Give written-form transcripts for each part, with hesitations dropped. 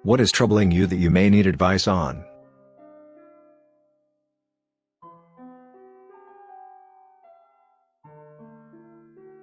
What is troubling you that you may need advice on?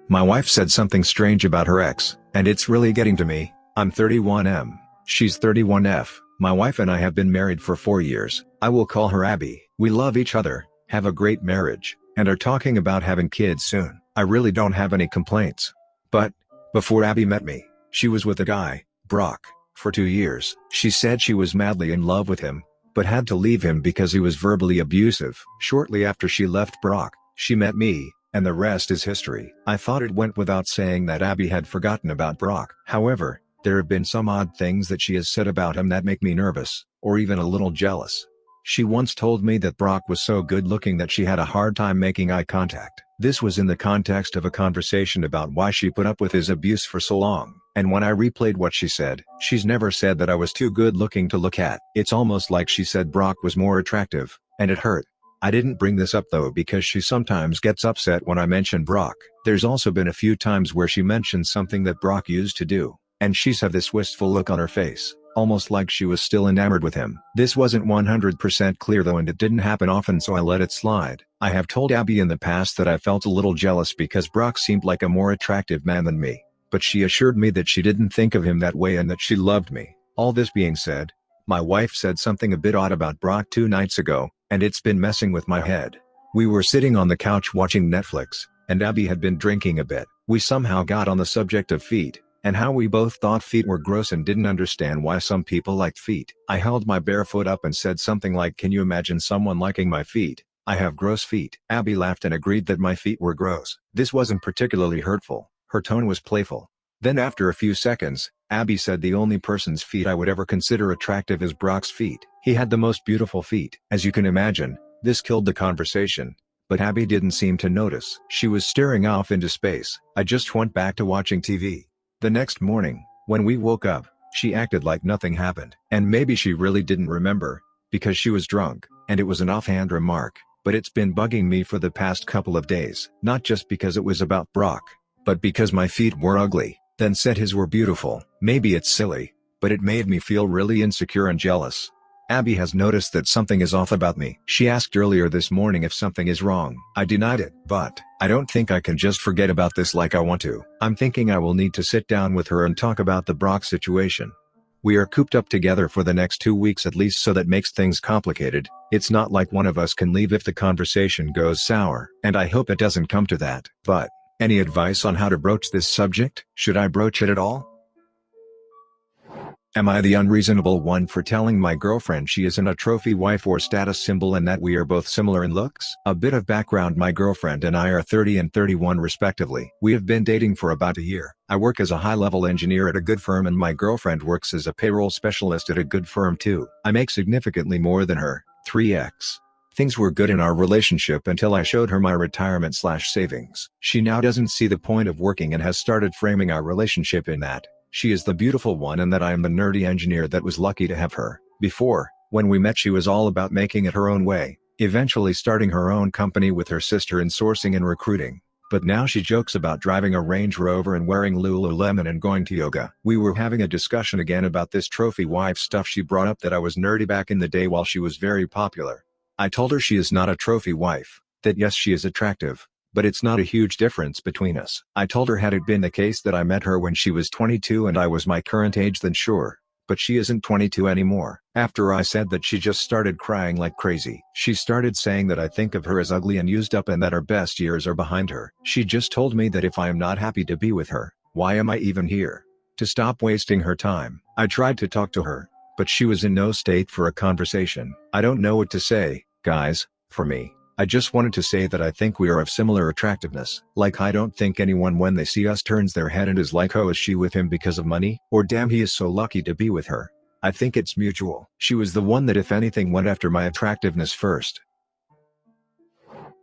My wife said something strange about her ex, and it's really getting to me. I'm 31M. She's 31F. My wife and I have been married for 4 years. I will call her Abby. We love each other, have a great marriage, and are talking about having kids soon. I really don't have any complaints. But, before Abby met me, she was with a guy, Brock, for 2 years. She said she was madly in love with him, but had to leave him because he was verbally abusive. Shortly after she left Brock, she met me, and the rest is history. I thought it went without saying that Abby had forgotten about Brock. However, there have been some odd things that she has said about him that make me nervous, or even a little jealous. She once told me that Brock was so good looking that she had a hard time making eye contact. This was in the context of a conversation about why she put up with his abuse for so long. And when I replayed what she said, she's never said that I was too good looking to look at. It's almost like she said Brock was more attractive, and it hurt. I didn't bring this up though because she sometimes gets upset when I mention Brock. There's also been a few times where she mentioned something that Brock used to do, and she's had this wistful look on her face, almost like she was still enamored with him. This wasn't 100% clear though, and it didn't happen often, so I let it slide. I have told Abby in the past that I felt a little jealous because Brock seemed like a more attractive man than me, but she assured me that she didn't think of him that way and that she loved me. All this being said, my wife said something a bit odd about Brock 2 nights ago, and it's been messing with my head. We were sitting on the couch watching Netflix, and Abby had been drinking a bit. We somehow got on the subject of feet, and how we both thought feet were gross and didn't understand why some people liked feet. I held my bare foot up and said something like, "Can you imagine someone liking my feet? I have gross feet." Abby laughed and agreed that my feet were gross. This wasn't particularly hurtful, her tone was playful. Then after a few seconds, Abby said the only person's feet I would ever consider attractive is Brock's feet. He had the most beautiful feet. As you can imagine, this killed the conversation. But Abby didn't seem to notice. She was staring off into space. I just went back to watching TV. The next morning, when we woke up, she acted like nothing happened. And maybe she really didn't remember, because she was drunk, and it was an offhand remark. But it's been bugging me for the past couple of days. Not just because it was about Brock, but because my feet were ugly, then said his were beautiful. Maybe it's silly, but it made me feel really insecure and jealous. Abby has noticed that something is off about me. She asked earlier this morning if something is wrong. I denied it, but I don't think I can just forget about this like I want to. I'm thinking I will need to sit down with her and talk about the Brock situation. We are cooped up together for the next 2 weeks at least, so that makes things complicated. It's not like one of us can leave if the conversation goes sour, and I hope it doesn't come to that. But any advice on how to broach this subject? Should I broach it at all? Am I the unreasonable one for telling my girlfriend she isn't a trophy wife or status symbol and that we are both similar in looks? A bit of background: my girlfriend and I are 30 and 31 respectively. We have been dating for about a year. I work as a high-level engineer at a good firm and my girlfriend works as a payroll specialist at a good firm too. I make significantly more than her, 3x. Things were good in our relationship until I showed her my retirement/savings. She now doesn't see the point of working and has started framing our relationship in that she is the beautiful one and that I am the nerdy engineer that was lucky to have her. Before, when we met, she was all about making it her own way, eventually starting her own company with her sister in sourcing and recruiting. But now she jokes about driving a Range Rover and wearing Lululemon and going to yoga. We were having a discussion again about this trophy wife stuff. She brought up that I was nerdy back in the day while she was very popular. I told her she is not a trophy wife, that yes, she is attractive, but it's not a huge difference between us. I told her had it been the case that I met her when she was 22 and I was my current age, then sure, but she isn't 22 anymore. After I said that, she just started crying like crazy. She started saying that I think of her as ugly and used up and that her best years are behind her. She just told me that if I am not happy to be with her, why am I even here? To stop wasting her time. I tried to talk to her, but she was in no state for a conversation. I don't know what to say, guys. For me, I just wanted to say that I think we are of similar attractiveness. Like, I don't think anyone when they see us turns their head and is like, "Oh, is she with him because of money?" Or, "Damn, he is so lucky to be with her." I think it's mutual. She was the one that, if anything, went after my attractiveness first.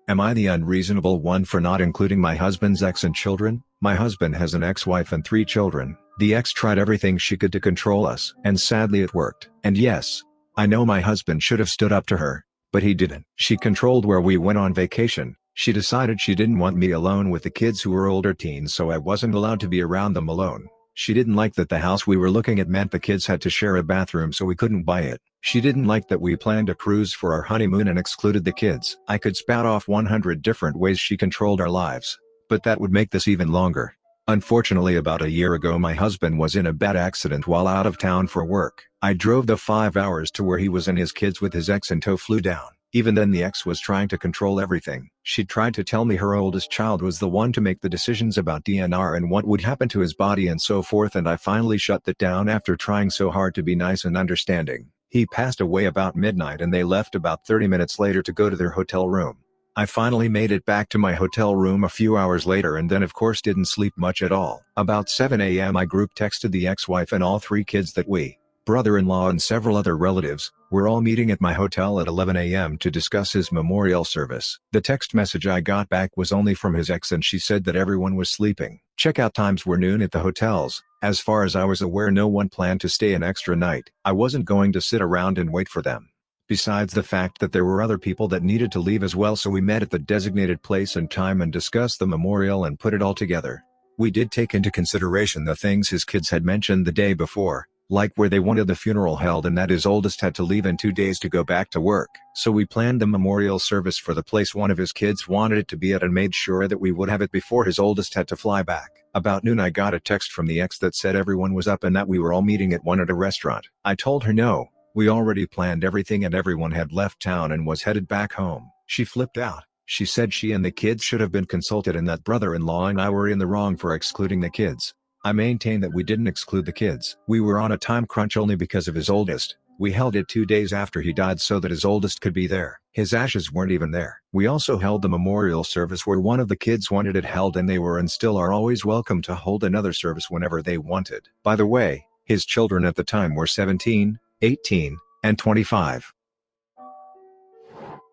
Am I the unreasonable one for not including my husband's ex and children? My husband has an ex-wife and 3 children. The ex tried everything she could to control us, and sadly it worked. And yes, I know my husband should have stood up to her, but he didn't. She controlled where we went on vacation. She decided she didn't want me alone with the kids who were older teens, so I wasn't allowed to be around them alone. She didn't like that the house we were looking at meant the kids had to share a bathroom, so we couldn't buy it. She didn't like that we planned a cruise for our honeymoon and excluded the kids. I could spout off 100 different ways she controlled our lives, but that would make this even longer. Unfortunately, about a year ago my husband was in a bad accident while out of town for work. I drove the 5 hours to where he was and his kids with his ex in tow flew down. Even then the ex was trying to control everything. She tried to tell me her oldest child was the one to make the decisions about DNR and what would happen to his body and so forth, and I finally shut that down after trying so hard to be nice and understanding. He passed away about midnight and they left about 30 minutes later to go to their hotel room. I finally made it back to my hotel room a few hours later and then of course didn't sleep much at all. About 7 a.m. I group texted the ex-wife and all 3 kids that we, brother-in-law and several other relatives, were all meeting at my hotel at 11 a.m. to discuss his memorial service. The text message I got back was only from his ex and she said that everyone was sleeping. Checkout times were noon at the hotels. As far as I was aware, no one planned to stay an extra night. I wasn't going to sit around and wait for them. Besides the fact that there were other people that needed to leave as well, so we met at the designated place and time and discussed the memorial and put it all together. We did take into consideration the things his kids had mentioned the day before, like where they wanted the funeral held and that his oldest had to leave in 2 days to go back to work. So we planned the memorial service for the place one of his kids wanted it to be at and made sure that we would have it before his oldest had to fly back. About noon I got a text from the ex that said everyone was up and that we were all meeting at 1 at a restaurant. I told her no, we already planned everything and everyone had left town and was headed back home. She flipped out. She said she and the kids should have been consulted and that brother-in-law and I were in the wrong for excluding the kids. I maintain that we didn't exclude the kids. We were on a time crunch only because of his oldest. We held it 2 days after he died so that his oldest could be there. His ashes weren't even there. We also held the memorial service where one of the kids wanted it held and they were and still are always welcome to hold another service whenever they wanted. By the way, his children at the time were 17, 18, and 25.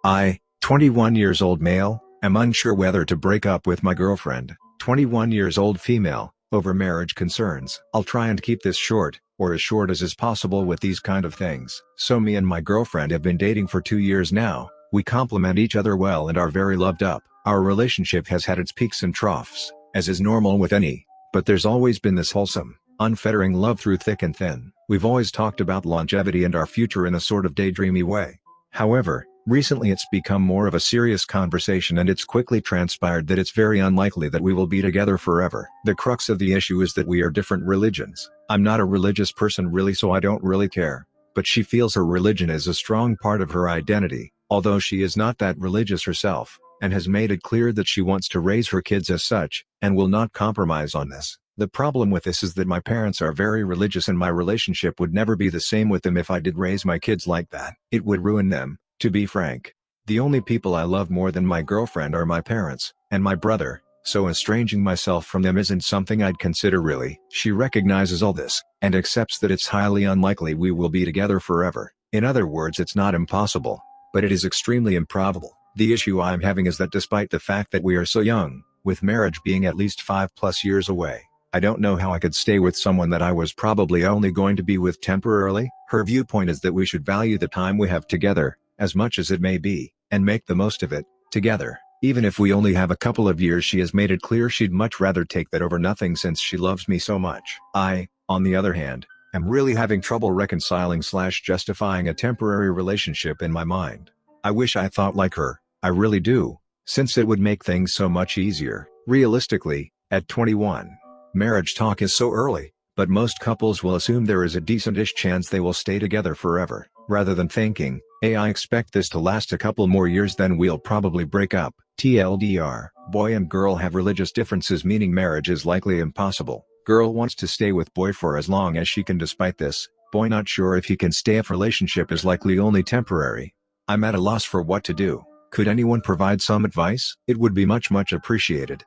I, 21 years old male, am unsure whether to break up with my girlfriend, 21 years old female, over marriage concerns. I'll try and keep this short, or as short as is possible with these kind of things. So me and my girlfriend have been dating for 2 years now. We complement each other well and are very loved up. Our relationship has had its peaks and troughs, as is normal with any, but there's always been this wholesome, unfettering love through thick and thin. We've always talked about longevity and our future in a sort of daydreamy way. However, recently it's become more of a serious conversation and it's quickly transpired that it's very unlikely that we will be together forever. The crux of the issue is that we are different religions. I'm not a religious person really, so I don't really care, but she feels her religion is a strong part of her identity, although she is not that religious herself, and has made it clear that she wants to raise her kids as such, and will not compromise on this. The problem with this is that my parents are very religious and my relationship would never be the same with them if I did raise my kids like that. It would ruin them. To be frank, the only people I love more than my girlfriend are my parents, and my brother, so estranging myself from them isn't something I'd consider really. She recognizes all this, and accepts that it's highly unlikely we will be together forever. In other words, it's not impossible, but it is extremely improbable. The issue I'm having is that despite the fact that we are so young, with marriage being at least 5+ years away, I don't know how I could stay with someone that I was probably only going to be with temporarily. Her viewpoint is that we should value the time we have together, as much as it may be, and make the most of it, together. Even if we only have a couple of years, she has made it clear she'd much rather take that over nothing since she loves me so much. I, on the other hand, am really having trouble reconciling/justifying a temporary relationship in my mind. I wish I thought like her, I really do, since it would make things so much easier. Realistically, at 21, marriage talk is so early, but most couples will assume there is a decent-ish chance they will stay together forever, rather than thinking, hey, I expect this to last a couple more years then we'll probably break up. TLDR, boy and girl have religious differences, meaning marriage is likely impossible. Girl wants to stay with boy for as long as she can. Despite this, boy not sure if he can stay if relationship is likely only temporary. I'm at a loss for what to do. Could anyone provide some advice? It would be much appreciated.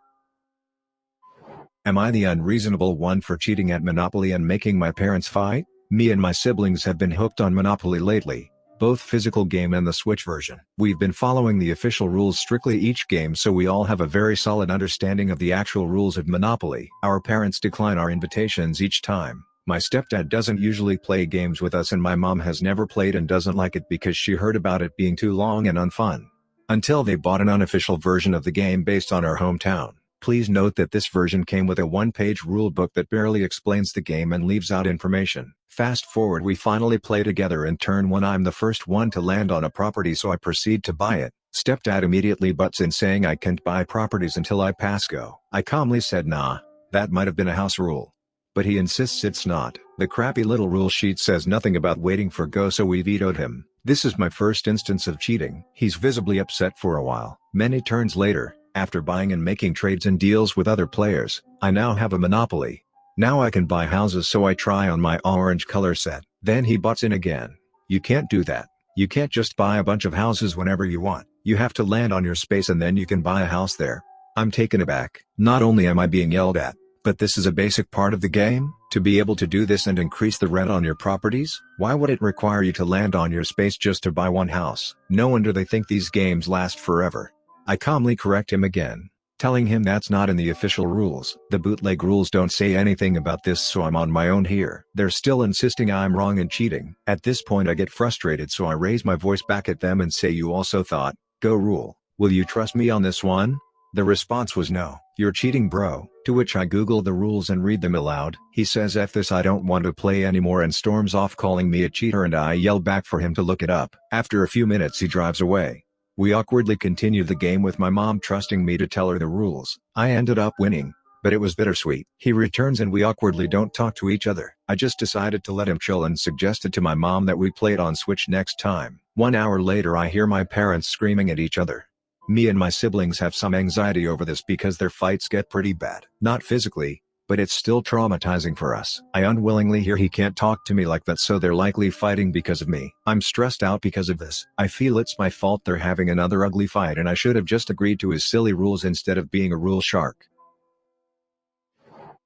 Am I the unreasonable one for cheating at Monopoly and making my parents fight? Me and my siblings have been hooked on Monopoly lately, both physical game and the Switch version. We've been following the official rules strictly each game, so we all have a very solid understanding of the actual rules of Monopoly. Our parents decline our invitations each time. My stepdad doesn't usually play games with us and my mom has never played and doesn't like it because she heard about it being too long and unfun. Until they bought an unofficial version of the game based on our hometown. Please note that this version came with a one-page rulebook that barely explains the game and leaves out information. Fast forward, we finally play together in turn 1. I'm the first one to land on a property, so I proceed to buy it. Stepdad immediately butts in, saying I can't buy properties until I pass go. I calmly said nah, that might have been a house rule. But he insists it's not. The crappy little rule sheet says nothing about waiting for go, so we vetoed him. This is my first instance of cheating. He's visibly upset for a while. Many turns later, after buying and making trades and deals with other players, I now have a monopoly. Now I can buy houses, so I try on my orange color set. Then he butts in again. You can't do that. You can't just buy a bunch of houses whenever you want. You have to land on your space and then you can buy a house there. I'm taken aback. Not only am I being yelled at, but this is a basic part of the game? To be able to do this and increase the rent on your properties? Why would it require you to land on your space just to buy one house? No wonder they think these games last forever. I calmly correct him again, telling him that's not in the official rules. The bootleg rules don't say anything about this, so I'm on my own here. They're still insisting I'm wrong and cheating. At this point I get frustrated, so I raise my voice back at them and say, you also thought, go rule. Will you trust me on this one? The response was no. You're cheating, bro. To which I Google the rules and read them aloud. He says F this, I don't want to play anymore, and storms off calling me a cheater, and I yell back for him to look it up. After a few minutes he drives away. We awkwardly continue the game with my mom trusting me to tell her the rules. I ended up winning, but it was bittersweet. He returns and we awkwardly don't talk to each other. I just decided to let him chill and suggested to my mom that we play it on Switch next time. 1 hour later I hear my parents screaming at each other. Me and my siblings have some anxiety over this because their fights get pretty bad. Not physically, but it's still traumatizing for us. I unwillingly hear he can't talk to me like that, so they're likely fighting because of me. I'm stressed out because of this. I feel it's my fault they're having another ugly fight, and I should have just agreed to his silly rules instead of being a rule shark.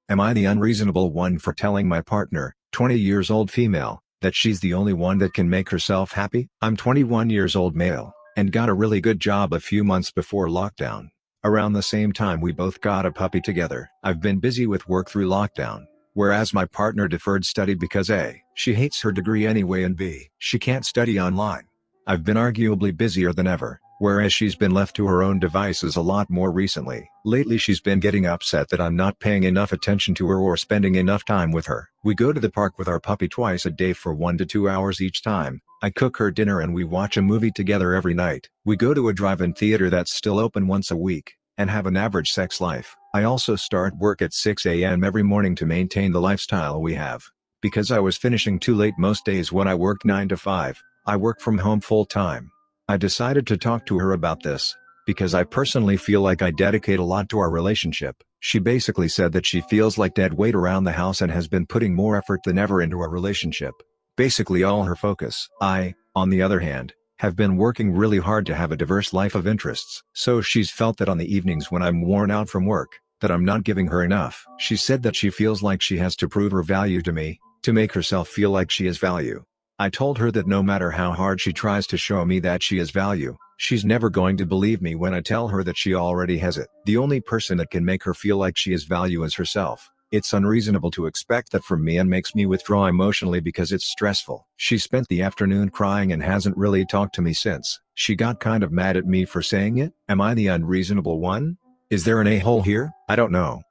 Am I the unreasonable one for telling my partner, 20 years old female, that she's the only one that can make herself happy? I'm 21 years old male, and got a really good job a few months before lockdown. Around the same time we both got a puppy together. I've been busy with work through lockdown, whereas my partner deferred study because A, she hates her degree anyway, and B, she can't study online. I've been arguably busier than ever, whereas she's been left to her own devices a lot more recently. Lately she's been getting upset that I'm not paying enough attention to her or spending enough time with her. We go to the park with our puppy twice a day for 1 to 2 hours each time. I cook her dinner and we watch a movie together every night. We go to a drive-in theater that's still open once a week, and have an average sex life. I also start work at 6 a.m. every morning to maintain the lifestyle we have. Because I was finishing too late most days when I worked 9 to 5, I work from home full time. I decided to talk to her about this, because I personally feel like I dedicate a lot to our relationship. She basically said that she feels like dead weight around the house and has been putting more effort than ever into our relationship. Basically all her focus. I, on the other hand, have been working really hard to have a diverse life of interests. So she's felt that on the evenings when I'm worn out from work, that I'm not giving her enough. She said that she feels like she has to prove her value to me, to make herself feel like she has value. I told her that no matter how hard she tries to show me that she has value, she's never going to believe me when I tell her that she already has it. The only person that can make her feel like she has value is herself. It's unreasonable to expect that from me and makes me withdraw emotionally because it's stressful. She spent the afternoon crying and hasn't really talked to me since. She got kind of mad at me for saying it. Am I the unreasonable one? Is there an a-hole here? I don't know.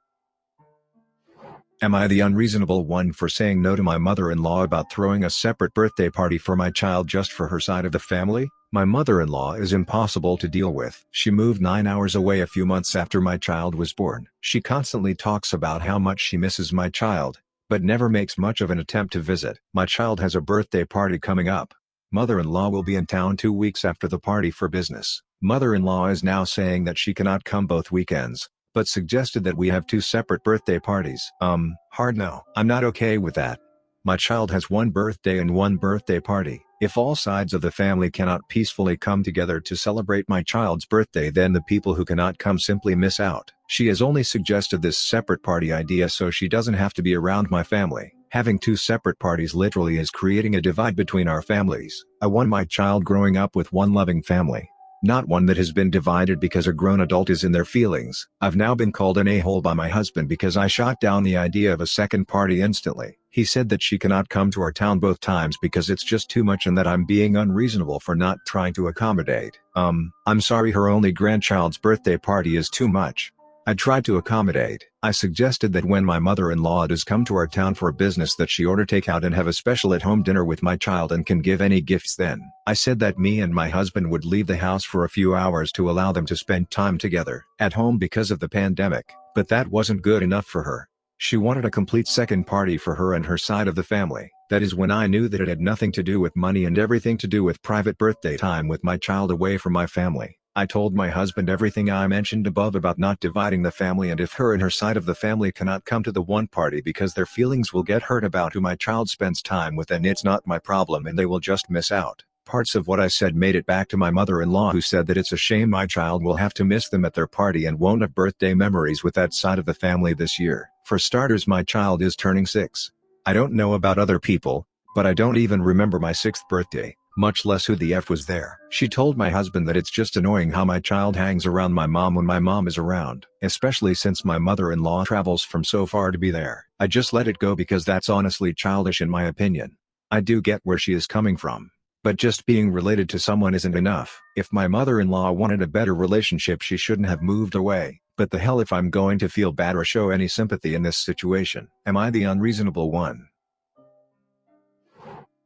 Am I the unreasonable one for saying no to my mother-in-law about throwing a separate birthday party for my child just for her side of the family? My mother-in-law is impossible to deal with. She moved 9 hours away a few months after my child was born. She constantly talks about how much she misses my child, but never makes much of an attempt to visit. My child has a birthday party coming up. Mother-in-law will be in town 2 weeks after the party for business. Mother-in-law is now saying that she cannot come both weekends, but suggested that we have 2 separate birthday parties. Hard no. I'm not okay with that. My child has 1 birthday and 1 birthday party. If all sides of the family cannot peacefully come together to celebrate my child's birthday, then the people who cannot come simply miss out. She has only suggested this separate party idea so she doesn't have to be around my family. Having 2 separate parties literally is creating a divide between our families. I want my child growing up with one loving family, not one that has been divided because a grown adult is in their feelings. I've now been called an a-hole by my husband because I shot down the idea of a second party instantly. He said that she cannot come to our town both times because it's just too much and that I'm being unreasonable for not trying to accommodate. I'm sorry, her only grandchild's birthday party is too much. I tried to accommodate. I suggested that when my mother-in-law does come to our town for business that she order takeout and have a special at-home dinner with my child and can give any gifts then. I said that me and my husband would leave the house for a few hours to allow them to spend time together at home because of the pandemic, but that wasn't good enough for her. She wanted a complete second party for her and her side of the family. That is when I knew that it had nothing to do with money and everything to do with private birthday time with my child away from my family. I told my husband everything I mentioned above about not dividing the family, and if her and her side of the family cannot come to the one party because their feelings will get hurt about who my child spends time with, then it's not my problem and they will just miss out. Parts of what I said made it back to my mother-in-law, who said that it's a shame my child will have to miss them at their party and won't have birthday memories with that side of the family this year. For starters, my child is turning 6. I don't know about other people, but I don't even remember my 6th birthday, much less who the F was there. She told my husband that it's just annoying how my child hangs around my mom when my mom is around, especially since my mother-in-law travels from so far to be there. I just let it go because that's honestly childish in my opinion. I do get where she is coming from, but just being related to someone isn't enough. If my mother-in-law wanted a better relationship, she shouldn't have moved away. But the hell if I'm going to feel bad or show any sympathy in this situation? Am I the unreasonable one?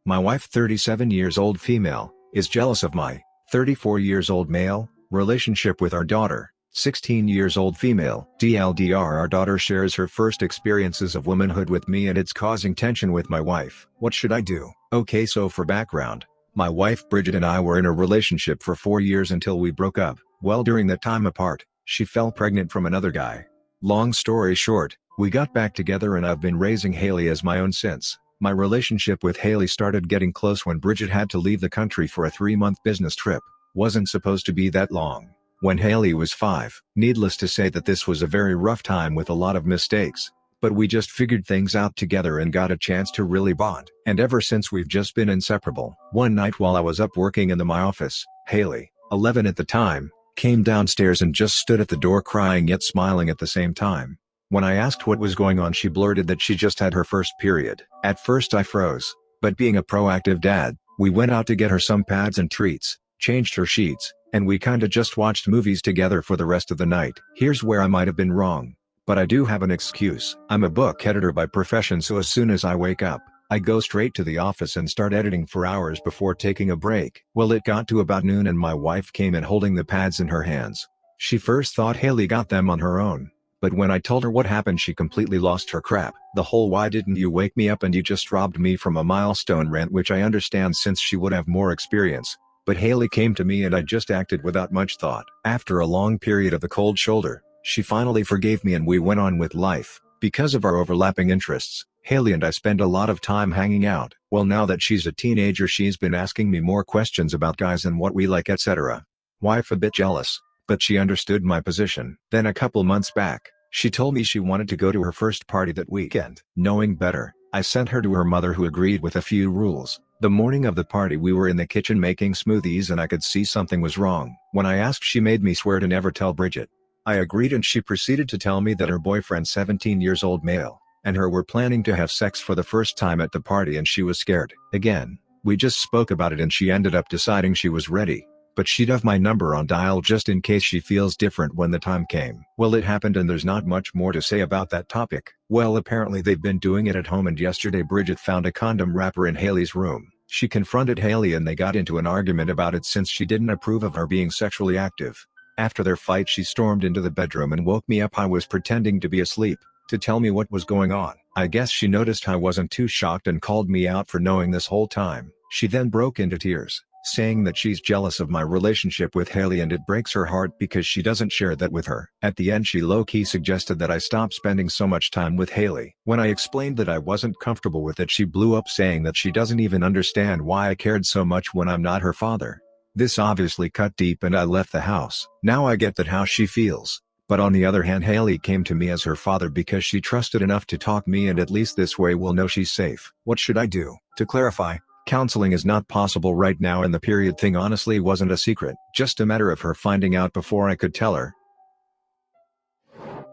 My wife, 37 years old female, is jealous of my 34 years old male relationship with our daughter, 16 years old female. DLDR, our daughter shares her first experiences of womanhood with me and it's causing tension with my wife. What should I do? Okay, so for background, my wife Bridget and I were in a relationship for 4 years until we broke up. Well, during that time apart, she fell pregnant from another guy. Long story short, we got back together and I've been raising Haley as my own since. My relationship with Haley started getting close when Bridget had to leave the country for a 3-month business trip. Wasn't supposed to be that long. When Haley was 5. Needless to say that this was a very rough time with a lot of mistakes. But we just figured things out together and got a chance to really bond. And ever since we've just been inseparable. One night while I was up working in my office, Haley, 11 at the time, came downstairs and just stood at the door crying yet smiling at the same time. When I asked what was going on, she blurted that she just had her first period. At first I froze, but being a proactive dad, we went out to get her some pads and treats, changed her sheets, and we kinda just watched movies together for the rest of the night. Here's where I might have been wrong, but I do have an excuse. I'm a book editor by profession, so as soon as I wake up, I go straight to the office and start editing for hours before taking a break. Well, it got to about noon and my wife came in holding the pads in her hands. She first thought Haley got them on her own, but when I told her what happened she completely lost her crap. The whole "why didn't you wake me up and you just robbed me from a milestone" rant, which I understand since she would have more experience. But Haley came to me and I just acted without much thought. After a long period of the cold shoulder, she finally forgave me and we went on with life. Because of our overlapping interests, Haley and I spend a lot of time hanging out. Well, now that she's a teenager, she's been asking me more questions about guys and what we like, etc. Wife a bit jealous, but she understood my position. Then a couple months back, she told me she wanted to go to her first party that weekend. Knowing better, I sent her to her mother, who agreed with a few rules. The morning of the party we were in the kitchen making smoothies and I could see something was wrong. When I asked, she made me swear to never tell Bridget. I agreed and she proceeded to tell me that her boyfriend, 17 years old male, and her were planning to have sex for the first time at the party and she was scared. Again, we just spoke about it and she ended up deciding she was ready, but she'd have my number on dial just in case she feels different when the time came. Well, it happened and there's not much more to say about that topic. Well, apparently they've been doing it at home and yesterday Bridget found a condom wrapper in Haley's room. She confronted Haley and they got into an argument about it since she didn't approve of her being sexually active. After their fight she stormed into the bedroom and woke me up. I was pretending to be asleep, to tell me what was going on. I guess she noticed I wasn't too shocked and called me out for knowing this whole time. She then broke into tears, saying that she's jealous of my relationship with Haley and it breaks her heart because she doesn't share that with her. At the end she low-key suggested that I stop spending so much time with Haley. When I explained that I wasn't comfortable with it, she blew up saying that she doesn't even understand why I cared so much when I'm not her father. This obviously cut deep and I left the house. Now I get that how she feels, but on the other hand Haley came to me as her father because she trusted enough to talk me, and at least this way we'll know she's safe. What should I do? To clarify, counseling is not possible right now and the period thing honestly wasn't a secret, just a matter of her finding out before I could tell her.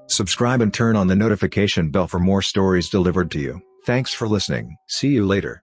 Subscribe and turn on the notification bell for more stories delivered to you. Thanks for listening. See you later.